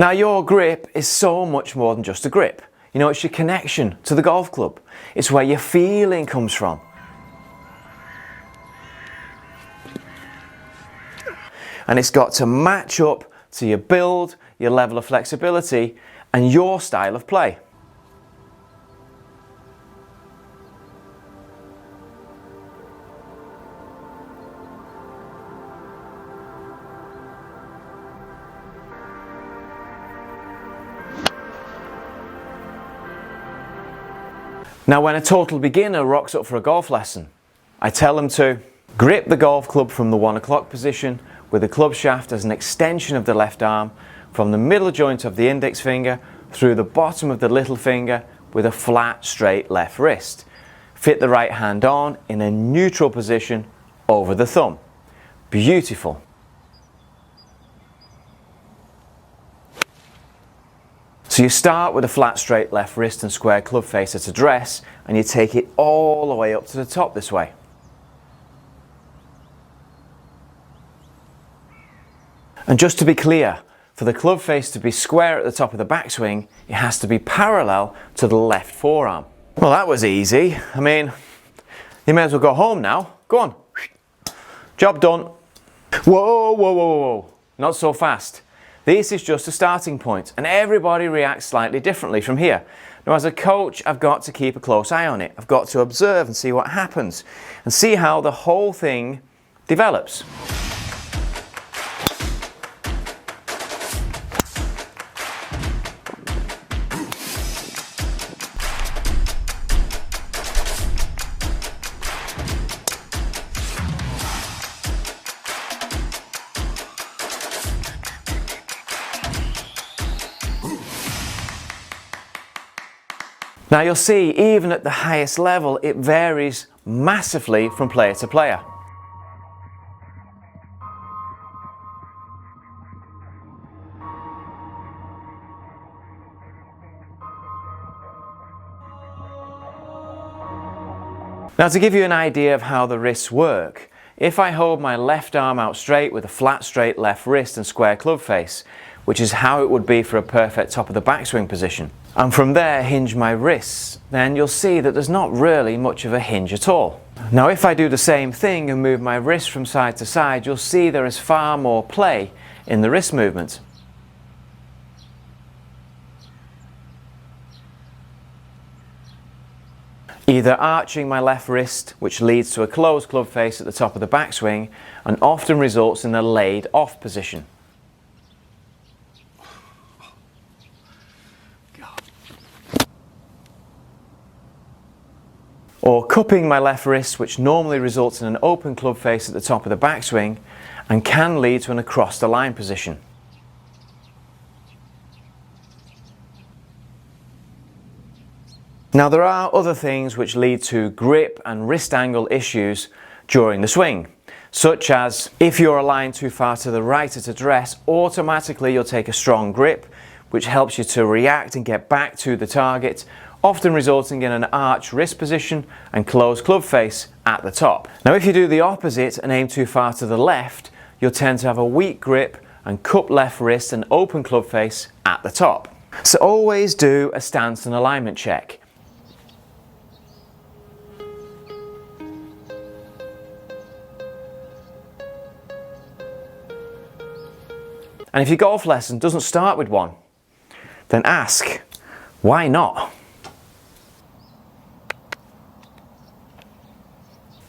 Now your grip is so much more than just a grip. You know, it's your connection to the golf club. It's where your feeling comes from. And it's got to match up to your build, your level of flexibility, and your style of play. Now when a total beginner rocks up for a golf lesson, I tell them to grip the golf club from the 1 o'clock position with the club shaft as an extension of the left arm from the middle joint of the index finger through the bottom of the little finger with a flat straight left wrist. Fit the right hand on in a neutral position over the thumb. Beautiful. So you start with a flat straight left wrist and square club face at address, and you take it all the way up to the top this way. And just to be clear, for the club face to be square at the top of the backswing, it has to be parallel to the left forearm. Well, that was easy. I mean, you may as well go home now. Go on. Job done. Whoa, whoa, whoa, whoa. Not so fast. This is just a starting point, and everybody reacts slightly differently from here. Now, as a coach, I've got to keep a close eye on it. I've got to observe and see what happens, and see how the whole thing develops. Now you'll see, even at the highest level, it varies massively from player to player. Now to give you an idea of how the wrists work, if I hold my left arm out straight with a flat straight left wrist and square club face, which is how it would be for a perfect top of the backswing position, and from there hinge my wrists, then you'll see that there's not really much of a hinge at all. Now if I do the same thing and move my wrists from side to side, you'll see there is far more play in the wrist movement. Either arching my left wrist, which leads to a closed club face at the top of the backswing and often results in a laid off position. Or cupping my left wrist, which normally results in an open club face at the top of the backswing and can lead to an across the line position. Now there are other things which lead to grip and wrist angle issues during the swing, such as if you're aligned too far to the right at address, automatically you'll take a strong grip, which helps you to react and get back to the target, often resulting in an arch wrist position and closed club face at the top. Now if you do the opposite and aim too far to the left, you'll tend to have a weak grip and cupped left wrist and open club face at the top. So always do a stance and alignment check. And if your golf lesson doesn't start with one, then ask, why not?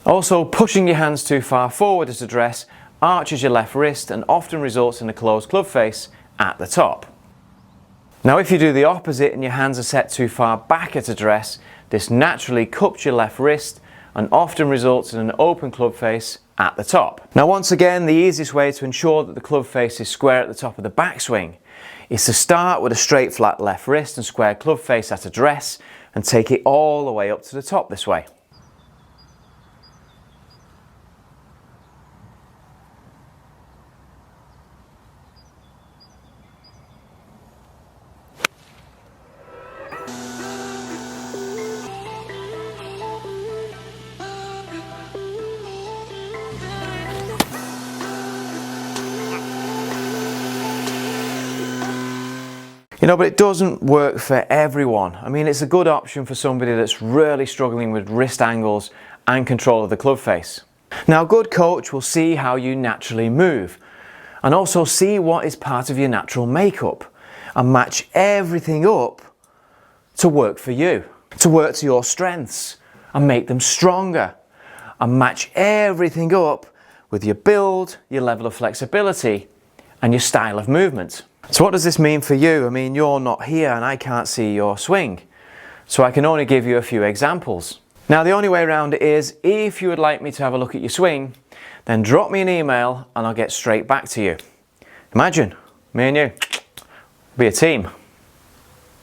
Also, pushing your hands too far forward at address arches your left wrist and often results in a closed club face at the top. Now if you do the opposite and your hands are set too far back at address, this naturally cups your left wrist and often results in an open club face at the top. Now once again, the easiest way to ensure that the club face is square at the top of the backswing is to start with a straight flat left wrist and square club face at address and take it all the way up to the top this way. You know, but it doesn't work for everyone. I mean, it's a good option for somebody that's really struggling with wrist angles and control of the club face. Now, a good coach will see how you naturally move and also see what is part of your natural makeup and match everything up to work for you, to work to your strengths and make them stronger, and match everything up with your build, your level of flexibility and your style of movement. So what does this mean for you? I mean, you're not here and I can't see your swing, so I can only give you a few examples. Now, the only way around it is, if you would like me to have a look at your swing, then drop me an email and I'll get straight back to you. Imagine, me and you, be a team.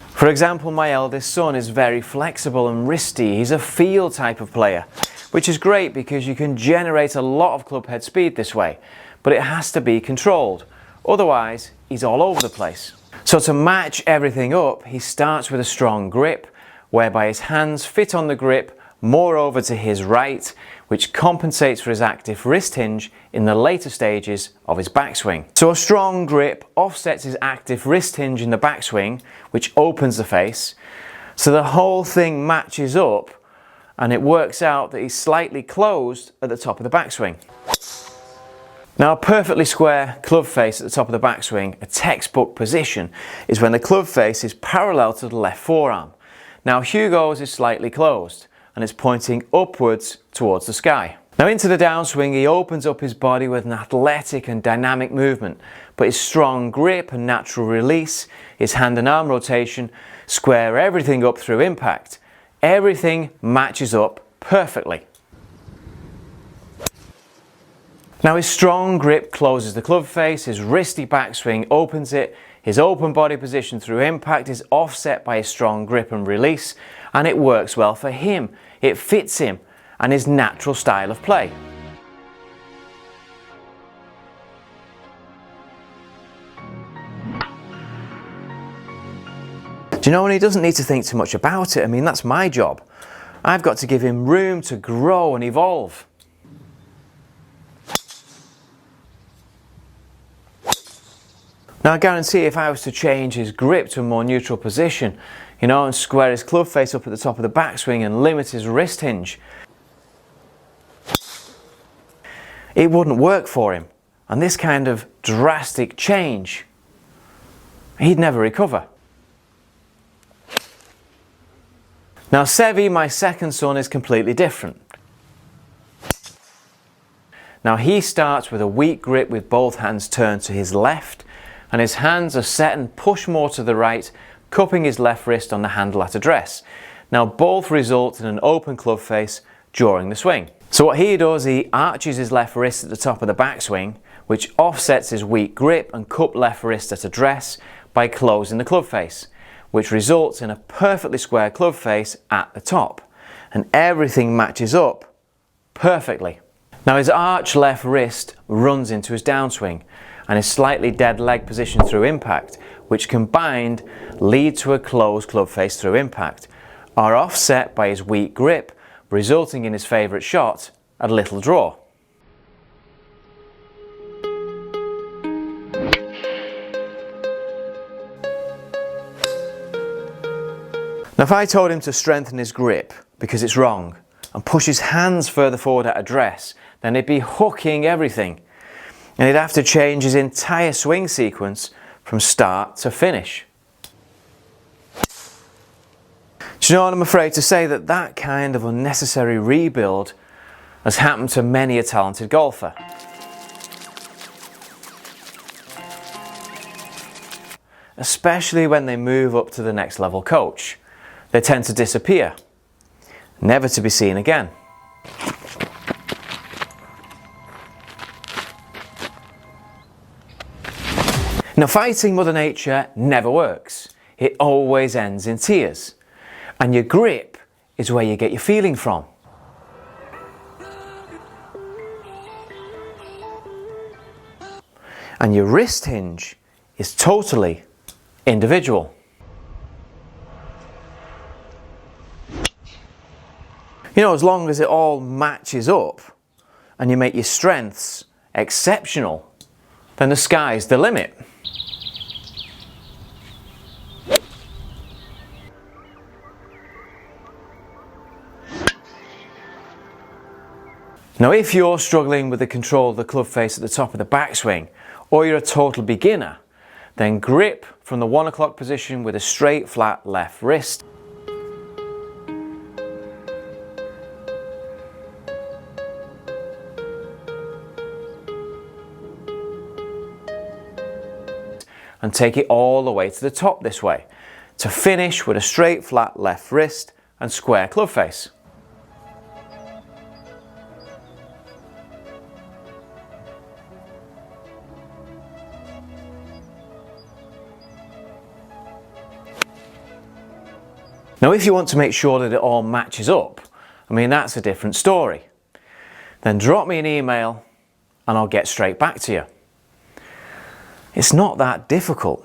For example, my eldest son is very flexible and wristy. He's a field type of player, which is great because you can generate a lot of club head speed this way, but it has to be controlled. Otherwise, he's all over the place. So to match everything up, he starts with a strong grip, whereby his hands fit on the grip more over to his right, which compensates for his active wrist hinge in the later stages of his backswing. So a strong grip offsets his active wrist hinge in the backswing, which opens the face. So the whole thing matches up and it works out that he's slightly closed at the top of the backswing. Now, a perfectly square club face at the top of the backswing, a textbook position, is when the club face is parallel to the left forearm. Now, Hugo's is slightly closed and it's pointing upwards towards the sky. Now, into the downswing, he opens up his body with an athletic and dynamic movement, but his strong grip and natural release, his hand and arm rotation, square everything up through impact. Everything matches up perfectly. Now, his strong grip closes the club face, his wristy backswing opens it, his open body position through impact is offset by his strong grip and release, and it works well for him. It fits him and his natural style of play. Do you know, and he doesn't need to think too much about it. I mean, that's my job. I've got to give him room to grow and evolve. Now, I guarantee if I was to change his grip to a more neutral position, you know, and square his club face up at the top of the backswing and limit his wrist hinge, it wouldn't work for him. And this kind of drastic change, he'd never recover. Now, Sevi, my second son, is completely different. Now, he starts with a weak grip with both hands turned to his left, and his hands are set and push more to the right, cupping his left wrist on the handle at address. Now, both result in an open club face during the swing. So what he does, he arches his left wrist at the top of the backswing, which offsets his weak grip and cupped left wrist at address by closing the club face, which results in a perfectly square club face at the top. And everything matches up perfectly. Now, his arch left wrist runs into his downswing, and his slightly dead leg position through impact, which combined lead to a closed club face through impact, are offset by his weak grip, resulting in his favourite shot, a little draw. Now, if I told him to strengthen his grip because it's wrong and push his hands further forward at address, then he'd be hooking everything. And he'd have to change his entire swing sequence from start to finish. Do you know what, I'm afraid to say that that kind of unnecessary rebuild has happened to many a talented golfer. Especially when they move up to the next level coach. They tend to disappear, never to be seen again. Now, fighting Mother Nature never works. It always ends in tears. And your grip is where you get your feeling from. And your wrist hinge is totally individual. You know, as long as it all matches up and you make your strengths exceptional, then the sky's the limit. Now if you're struggling with the control of the club face at the top of the backswing, or you're a total beginner, then grip from the 1 o'clock position with a straight flat left wrist. And take it all the way to the top this way, to finish with a straight flat left wrist and square club face. Now if you want to make sure that it all matches up, I mean that's a different story. Then drop me an email and I'll get straight back to you. It's not that difficult.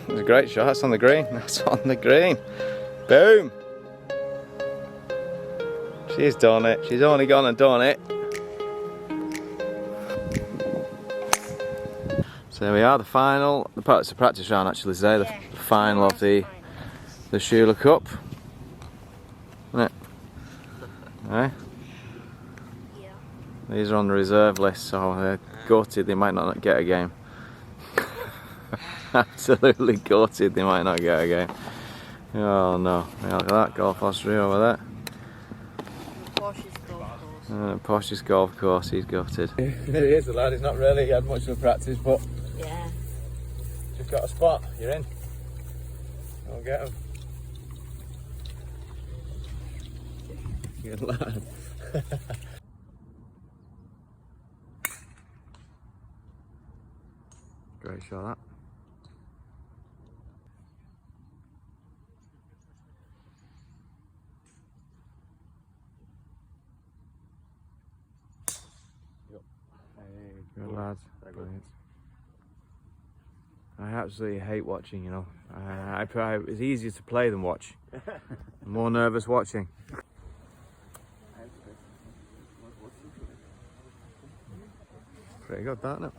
It's a great shot, that's on the green, that's on the green. Boom! She's done it, she's only gone and done it. So there we are, the final, it's a practice round actually today, the final of the Shula Cup. Isn't it? Eh? Yeah. These are on the reserve list, so they're gutted, they might not get a game. Absolutely gutted, they might not get a game. Oh no, yeah, look at that, Golf Austria over there. Posh's golf course, he's gutted. There he is, the lad, he's not really had much of a practice, but Yeah. just got a spot, you're in. Go get him. Good lad. Great shot that. Good lads. Brilliant. I absolutely hate watching, you know. It's easier to play than watch. I'm more nervous watching. Pretty good, that, isn't it?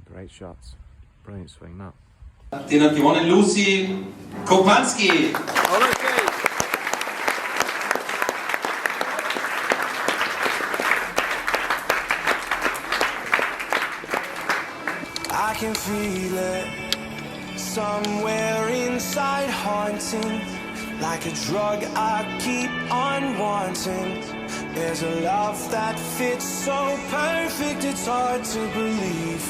Great shots. Brilliant swing, that. Den hat gewonnen Lucy Kopanski. I can feel it somewhere inside, haunting like a drug I keep on wanting. There's a love that fits so perfect, it's hard to believe.